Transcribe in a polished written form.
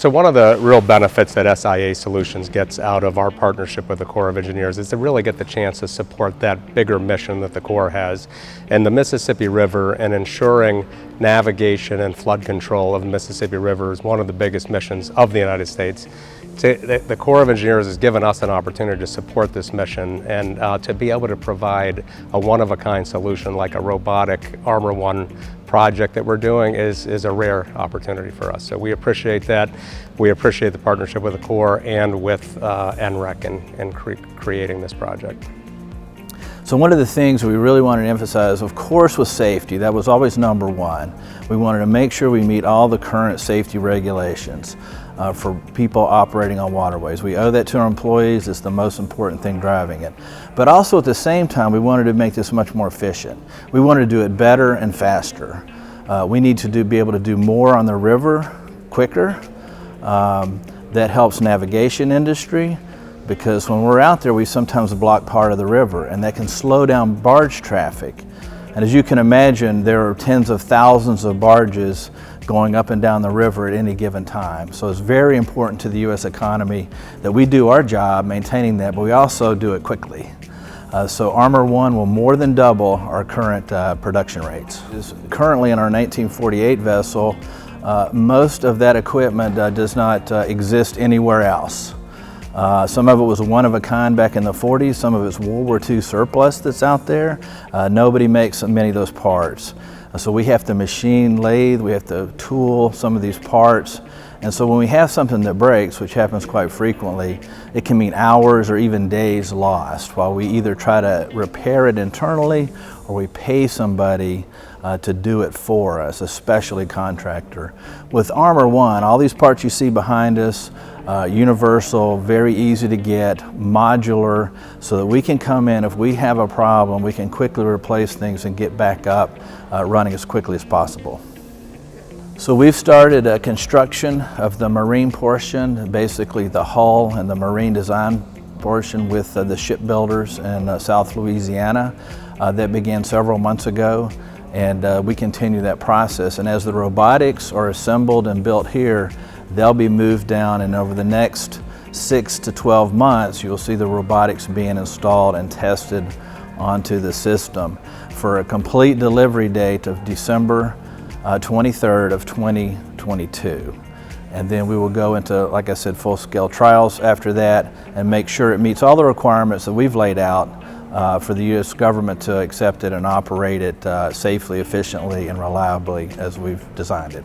So one of the real benefits that SIA Solutions gets out of our partnership with the Corps of Engineers is to really get the chance to support that bigger mission that the Corps has. And the Mississippi River and ensuring navigation and flood control of the Mississippi River is one of the biggest missions of the United States. The Corps of Engineers has given us an opportunity to support this mission and to be able to provide a one-of-a-kind solution like a robotic Armor One project that we're doing is a rare opportunity for us. So we appreciate that. We appreciate the partnership with the Corps and with NREC in creating this project. So one of the things we really wanted to emphasize, of course, was safety. That was always number one. We wanted to make sure we meet all the current safety regulations for people operating on waterways. We owe that to our employees. It's the most important thing driving it. But also at the same time, we wanted to make this much more efficient. We wanted to do it better and faster. We need to be able to do more on the river quicker. That helps navigation industry, because when we're out there, we sometimes block part of the river, and that can slow down barge traffic. And as you can imagine, there are tens of thousands of barges going up and down the river at any given time. So it's very important to the U.S. economy that we do our job maintaining that, but we also do it quickly. So Armor One will more than double our current production rates. Currently in our 1948 vessel, most of that equipment does not exist anywhere else. Some of it was one of a kind back in the 40s, some of it's World War II surplus that's out there. Nobody makes many of those parts. So we have to machine lathe, we have to tool some of these parts. And so when we have something that breaks, which happens quite frequently, it can mean hours or even days lost while we either try to repair it internally or we pay somebody to do it for us, a specialty contractor. With Armor One, all these parts you see behind us, universal, very easy to get, modular, so that we can come in, if we have a problem, we can quickly replace things and get back up running as quickly as possible. So we've started construction of the marine portion, basically the hull and the marine design portion with the shipbuilders in South Louisiana. That began several months ago, and we continue that process. And as the robotics are assembled and built here, they'll be moved down, and over the next 6 to 12 months, you'll see the robotics being installed and tested onto the system for a complete delivery date of December 23rd of 2022. And then we will go into, like I said, full-scale trials after that and make sure it meets all the requirements that we've laid out for the U.S. government to accept it and operate it safely, efficiently, and reliably as we've designed it.